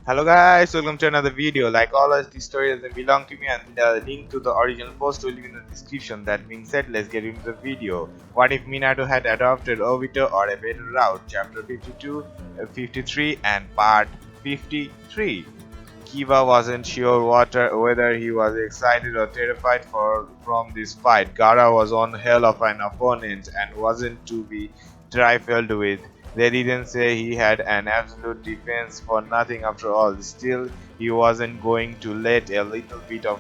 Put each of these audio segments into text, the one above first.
Hello guys, welcome to another video. Like always, this story doesn't belong to me and the link to the original post will be in the description. That being said, let's get into the video. What if Minato had adopted Obito or a better route? Chapter 52, 53 and part 53. Kiba wasn't sure whether he was excited or terrified from this fight. Gaara was one hell of an opponent and wasn't to be trifled with. They didn't say he had an absolute defense for nothing after all. Still, he wasn't going to let a little bit of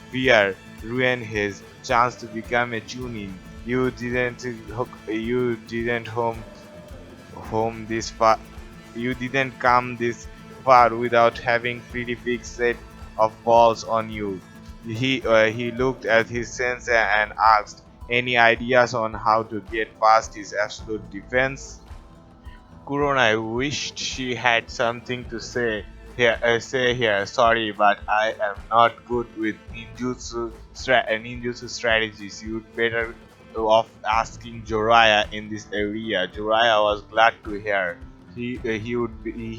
fear ruin his chance to become a Chunin. You didn't home this far. You didn't come this far without having pretty big set of balls on you. He looked at his sensei and asked, "Any ideas on how to get past his absolute defense?" Kuronai wished she had something to say here. Sorry, but I am not good with ninjutsu strategies. You'd better off asking Joraiya in this area. Joraiya was glad to hear. He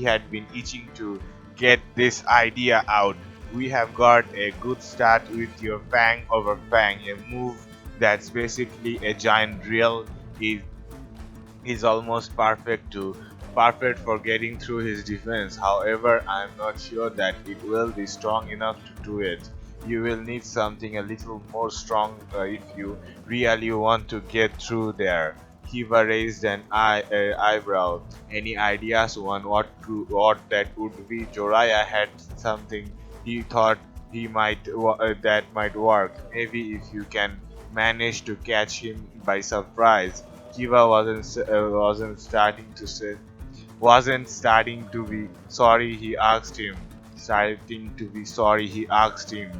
had been itching to get this idea out. We have got a good start with your Fang over Fang, a move that's basically a giant drill. It is almost perfect for getting through his defense. However, I am not sure that it will be strong enough to do it. You will need something a little more strong if you really want to get through there. Kiva raised an eyebrow. Any ideas on what that would be? Joraiya had something he thought that might work. Maybe if you can manage to catch him by surprise. Kiva wasn't starting to be sorry. He asked him, starting to be sorry. He asked him,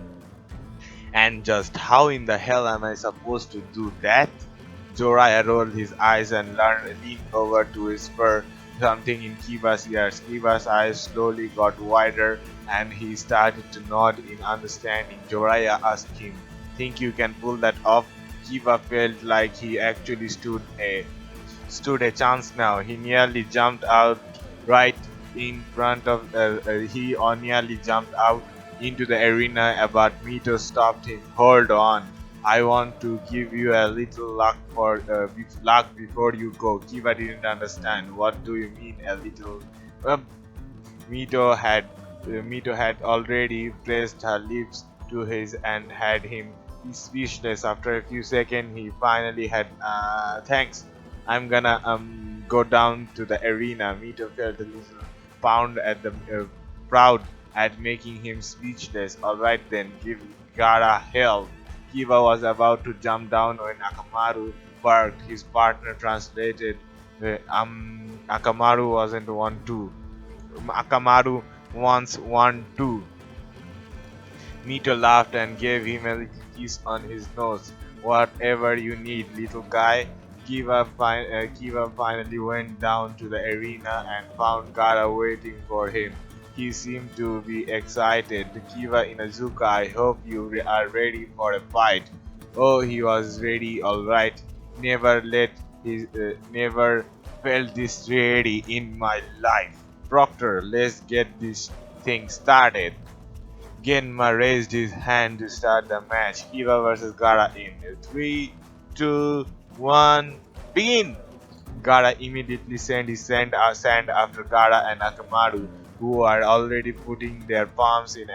and just how in the hell am I supposed to do that? Joraiya rolled his eyes and leaned over to whisper something in Kiva's ears. Kiva's eyes slowly got wider and he started to nod in understanding. Joraiya asked him, "Think you can pull that off?" Kiva felt like he actually stood a chance now. He nearly jumped out right in front of he nearly jumped out into the arena, but Mito stopped him. "Hold on. I want to give you a little luck before you go." Kiva didn't understand. "What do you mean a little?" Uh, Mito had Mito had already pressed her lips to his and had him speechless. After a few seconds, he finally had, "Thanks. I'm gonna go down to the arena." Mito felt a little pound at the proud at making him speechless. "All right then, give Gara hell." Kiva was about to jump down when Akamaru barked. His partner translated, "Akamaru wasn't one too. Akamaru wants one too." Mito laughed and gave him a little kiss on his nose. "Whatever you need, little guy." Kiva finally went down to the arena and found Gara waiting for him. He seemed to be excited. "Kiva Inazuka, I hope you are ready for a fight." Oh, he was ready, all right. Never felt this ready in my life. "Proctor, let's get this thing started." Genma raised his hand to start the match. Kiva versus Gara in 3, 2, 1, begin! Gara immediately sent his sand after Gara and Akamaru, who are already putting their palm in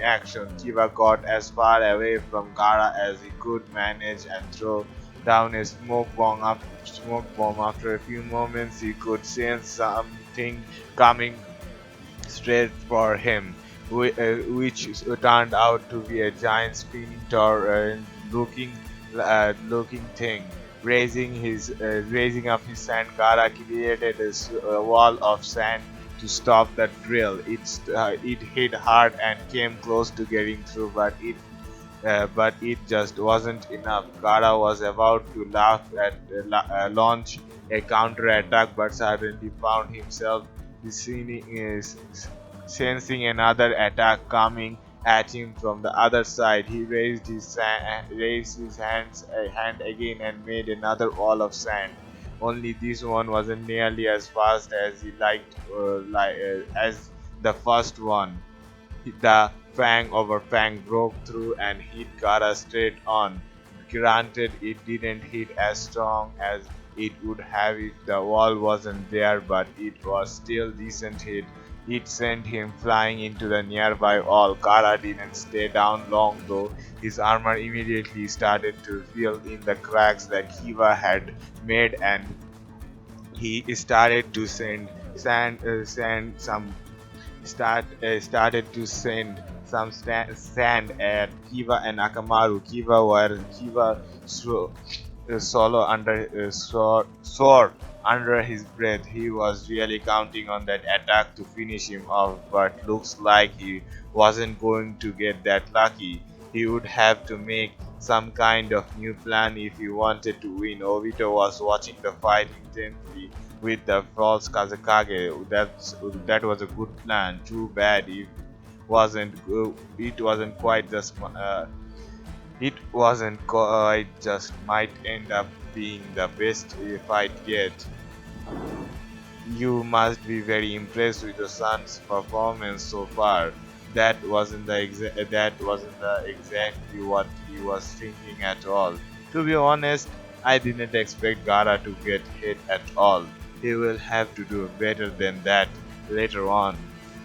action. Kiva got as far away from Gara as he could manage and throw down a smoke bomb. After a few moments, he could sense something coming straight for him, which turned out to be a giant spinning looking thing. Raising up his sand, Gara created a wall of sand to stop the drill. It hit hard and came close to getting through, but it just wasn't enough. Gara was about to launch a counter attack, but suddenly found himself sensing another attack coming at him from the other side. He raised his hand again and made another wall of sand. only this one wasn't nearly as fast as he liked, as the first one. The fang over fang broke through and hit Kara straight on. Granted, it didn't hit as strong as it would have if the wall wasn't there, but it was still decent hit. It sent him flying into the nearby wall. Kara didn't stay down long though. His armor immediately started to fill in the cracks that Kiva had made, and he started to send some started to send some sand at Kiva and Akamaru. Kiva solo under sore under his breath. He was really counting on that attack to finish him off, but looks like he wasn't going to get that lucky. He would have to make some kind of new plan if he wanted to win. Obito was watching the fight intently with the false Kazekage. That was a good plan. Too bad it wasn't quite just might end up being the best fight yet. You must be very impressed with your son's performance so far. That wasn't the exactly what he was thinking at all. To be honest, I didn't expect Gara to get hit at all. He will have to do better than that later on.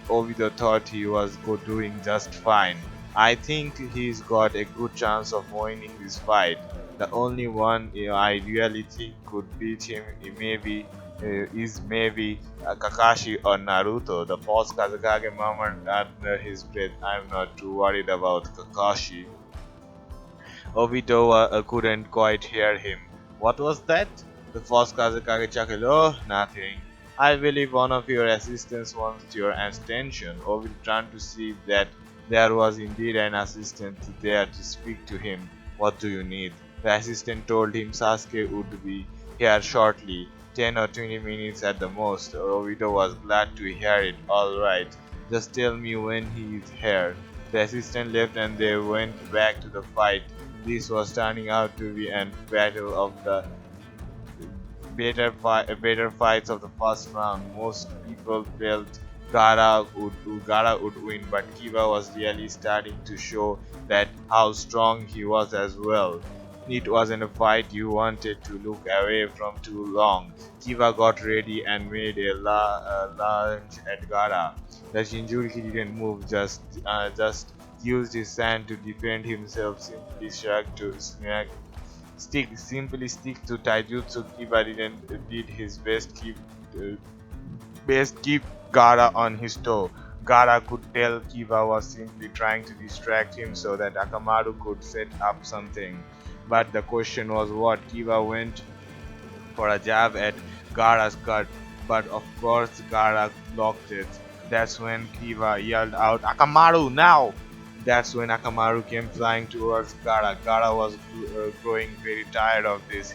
Obito thought he was doing just fine. I think he's got a good chance of winning this fight. The only one I really think could beat him is maybe Kakashi or Naruto. The false Kazekage murmured under his breath. I'm not too worried about Kakashi. Obito couldn't quite hear him. What was that? The false Kazekage chuckled. Oh, nothing. I believe one of your assistants wants your attention. Obito turned to see that there was indeed an assistant there to speak to him. What do you need? The assistant told him Sasuke would be here shortly. 10 or 20 minutes at the most. Obito was glad to hear it. Alright, just tell me when he is here. The assistant left and they went back to the fight. This was turning out to be a battle of the better fights of the first round. Most people felt Gara would win, but Kiba was really starting to show that how strong he was as well. It wasn't a fight you wanted to look away from too long. Kiba got ready and made a lunge at Gara. The Shinjuki didn't move, just used his hand to defend himself. Simply stick to taijutsu. Kiba did his best keep Gara on his toe. Gara could tell Kiba was simply trying to distract him so that Akamaru could set up something. But the question was what? Kiba went for a jab at Gara's cut, but of course Gara blocked it. That's when Kiba yelled out, Akamaru, now! That's when Akamaru came flying towards Gara. Gara was growing very tired of this.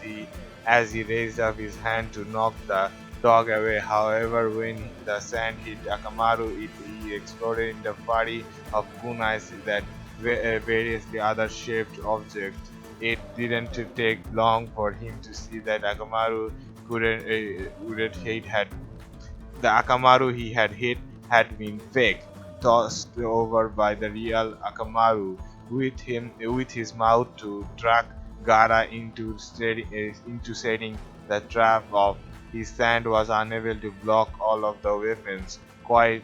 As he raised up his hand to knock the dog away. However, when the sand hit Akamaru, he exploded in the flurry of kunais that variously other shaped objects. It didn't take long for him to see that Akamaru wouldn't hit had the Akamaru he had hit had been fake, tossed over by the real Akamaru, with his mouth to track Gara into setting the trap off. His hand was unable to block all of the weapons. Quite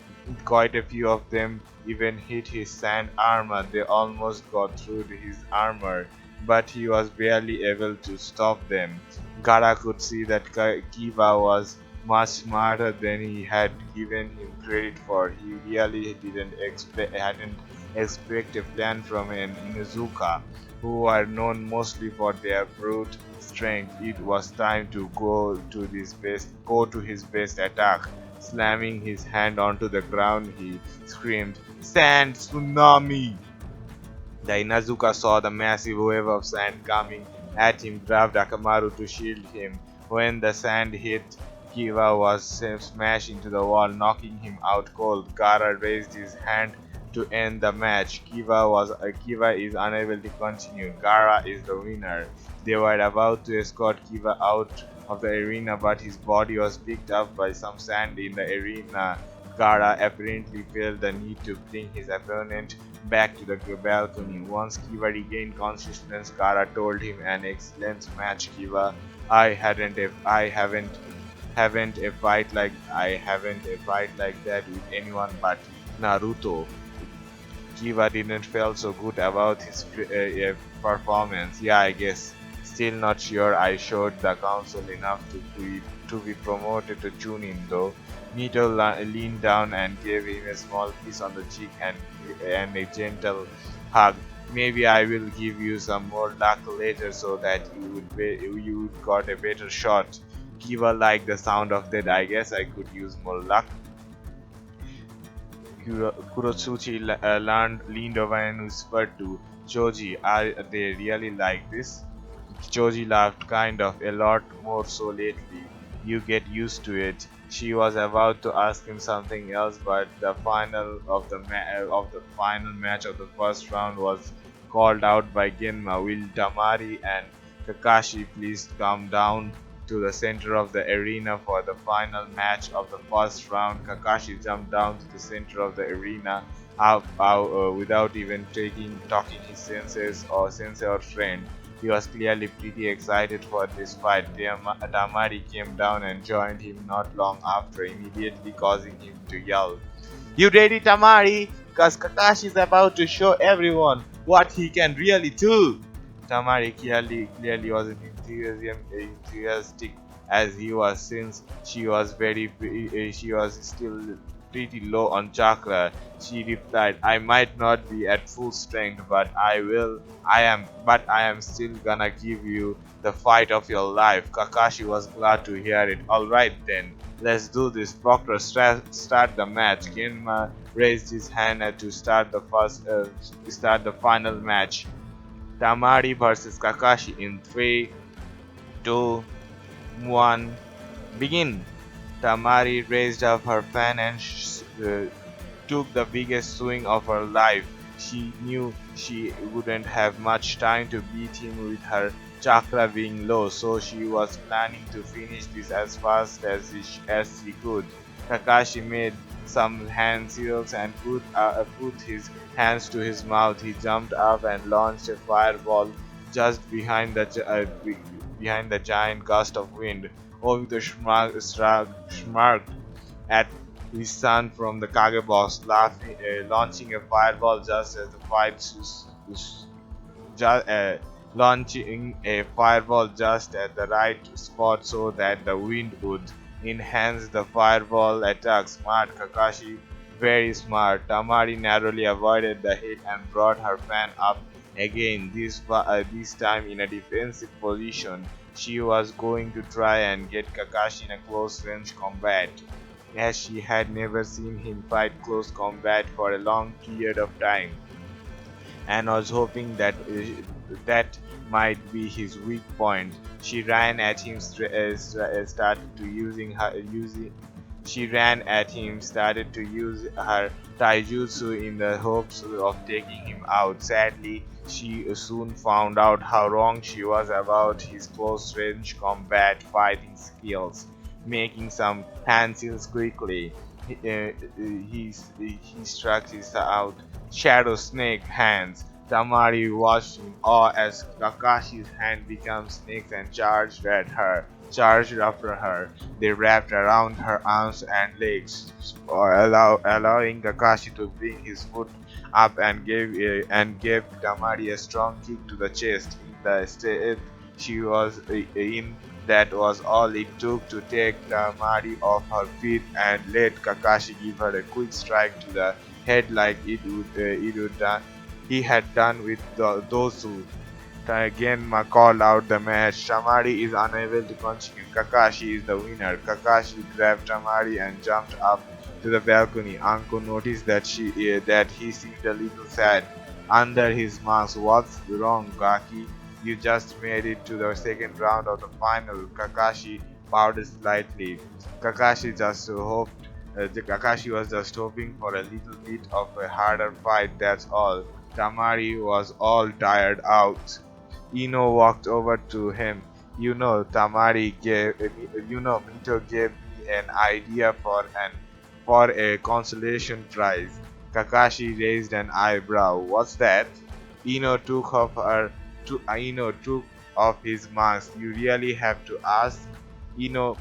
a few of them even hit his sand armor. They almost got through his armor, but he was barely able to stop them. Gara could see that Kiba was much smarter than he had given him credit for. He really hadn't expect a plan from an Inuzuka, who are known mostly for their brute strength. It was time to go to his best attack. Slamming his hand onto the ground, he screamed, "Sand tsunami!" The Inazuka saw the massive wave of sand coming at him, grabbed Akamaru to shield him. When the sand hit, Kiva was smashed into the wall, knocking him out cold. Gara raised his hand to end the match. Kiva is unable to continue. Gara is the winner. They were about to escort Kiva out of the arena, but his body was picked up by some sand in the arena. Kara apparently felt the need to bring his opponent back to the balcony. Once Kiva regained consciousness, Kara told him, "An excellent match, Kiva. I haven't a fight like that with anyone but Naruto." Kiva didn't feel so good about his performance. "Yeah, I guess. Still not sure I showed the council enough to be promoted to Chunin though." Nito leaned down and gave him a small kiss on the cheek and a gentle hug. "Maybe I will give you some more luck later so that you would got a better shot." Kiva liked the sound of that. "I guess I could use more luck." Kurotsuchi leaned over and whispered to Choji, "Are they really like this?" Choji laughed, "Kind of, a lot more so lately. You get used to it." She was about to ask him something else, but the final match of the first round was called out by Genma. "Will Tamari and Kakashi please come down to the center of the arena for the final match of the first round?" Kakashi jumped down to the center of the arena without even talking his sensei or friend. He was clearly pretty excited for this fight. Tamari came down and joined him not long after, immediately causing him to yell, "You ready, Tamari? Cause Kakashi is about to show everyone what he can really do." Tamari clearly wasn't enthusiastic as he was, since she was still pretty low on chakra. She replied, "I might not be at full strength, but I am still gonna give you the fight of your life." Kakashi was glad to hear it. "Alright then, let's do this. Proctor, start the match." Genma raised his hand to start the final match. Tamari versus Kakashi in 3, 2, 1, begin. Tamari raised up her fan and took the biggest swing of her life. She knew she wouldn't have much time to beat him with her chakra being low, so she was planning to finish this as fast as she could. Kakashi made some hand signals and put his hands to his mouth. He jumped up and launched a fireball just behind the giant gust of wind. Obito smirked at his son from the Kage box, launching a fireball just as the fight ju- uh, launching a fireball just at the right spot so that the wind would enhance the fireball attack. Smart Kakashi, very smart. Tamari narrowly avoided the hit and brought her fan up again, this time in a defensive position. She was going to try and get Kakashi in a close range combat, as she had never seen him fight close combat for a long period of time, and was hoping that that might be his weak point. She ran at him, started to using her using. She ran at him, started to use her taijutsu in the hopes of taking him out. Sadly, she soon found out how wrong she was about his close range combat fighting skills. Making some hand seals quickly, he struck his out shadow snake hands. Tamari watched in awe as Kakashi's hand became snakes and charged after her. They wrapped around her arms and legs, allowing Kakashi to bring his foot up and gave Tamari a strong kick to the chest. In the state she was in, that was all it took to take Tamari off her feet and let Kakashi give her a quick strike to the head like he had done with those who. Genma called out the match. Tamari is unable to continue. Kakashi is the winner. Kakashi grabbed Tamari and jumped up to the balcony. Anko noticed that he seemed a little sad under his mask. "What's wrong, Gaki? You just made it to the second round of the final." Kakashi bowed slightly. Kakashi was just hoping for a little bit of a harder fight, that's all. Tamari was all tired out. Ino walked over to him. Mito gave me an idea for a consolation prize. Kakashi raised an eyebrow. What's that? Ino took off her to Ino took off his mask. You really have to ask? Ino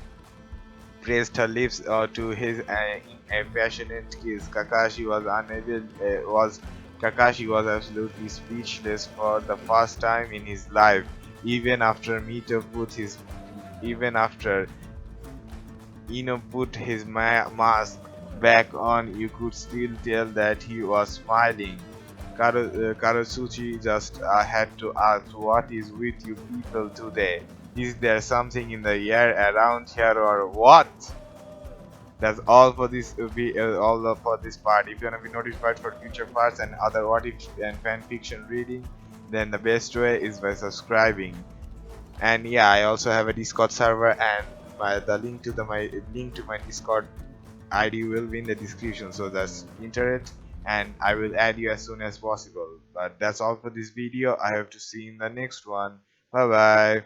pressed her lips to his in a passionate kiss. Kakashi was absolutely speechless for the first time in his life. Even after Mito put his even after put his mask back on, you could still tell that he was smiling. Karasuchi just had to ask, "What is with you people today? Is there something in the air around here or what?" That's all for for this part. If you want to be notified for future parts and other what if and fan fiction reading, then the best way is by subscribing. And yeah, I also have a Discord server, and the link to my Discord ID will be in the description. So that's internet, and I will add you as soon as possible. But that's all for this video. I have to see you in the next one. Bye bye.